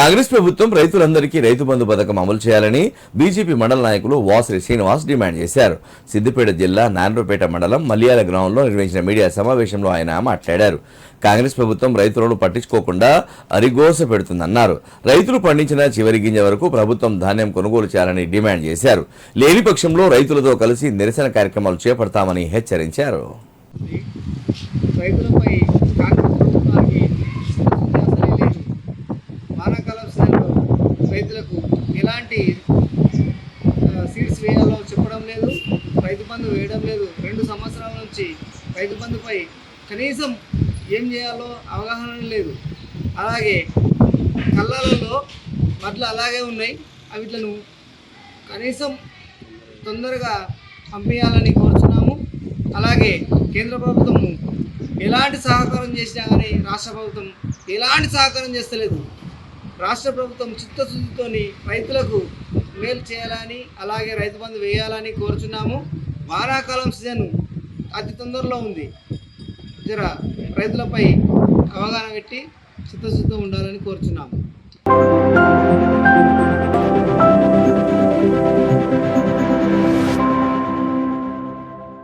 కాంగ్రెస్ ప్రభుత్వం రైతులందరికీ రైతు బంధు పథకం అమలు చేయాలని బీజేపీ మండల నాయకులు వాసరి శ్రీనివాస్ డిమాండ్ చేశారు. సిద్దిపేట జిల్లా నారాయణపేట మండలం మల్యాల గ్రామంలో నిర్వహించిన మీడియా సమావేశంలో ఆయన మాట్లాడారు. కాంగ్రెస్ ప్రభుత్వం రైతులను పట్టించుకోకుండా అరిగోస పెడుతుందన్నారు. రైతులు పండించిన చివరి గింజ వరకు ప్రభుత్వం ధాన్యం కొనుగోలు చేయాలని డిమాండ్ చేశారు. లేని పక్షంలో రైతులతో కలిసి నిరసన కార్యక్రమాలు చేపడతామని హెచ్చరించారు. రైతులపై కాంగ్రెస్ ప్రభుత్వానికి వానాకాలం సీజన్లో రైతులకు ఎలాంటి సీడ్స్ వేయాలో చెప్పడం లేదు, రైతు బంధు వేయడం లేదు. 2 సంవత్సరాల నుంచి రైతు బంధుపై కనీసం ఏం చేయాలో అవగాహన లేదు. అలాగే కళ్ళాలలో వడ్లు అలాగే ఉన్నాయి. వీటిలను కనీసం తొందరగా పంపించాలని కోరుతున్నాము. అలాగే కేంద్ర ప్రభుత్వము ఎలాంటి సహకారం చేసినా కానీ రాష్ట్ర ప్రభుత్వం ఎలాంటి సహకారం చేస్తలేదు. రాష్ట్ర ప్రభుత్వం చిత్తశుద్ధితోని రైతులకు మేలు చేయాలని, అలాగే రైతు బంధు వేయాలని కోరుచున్నాము. వానాకాలం సీజన్ అతి తొందరలో ఉంది. రైతులపై అవగాహన పెట్టి చిత్తశుద్ధితో ఉండాలని కోరుచున్నాము.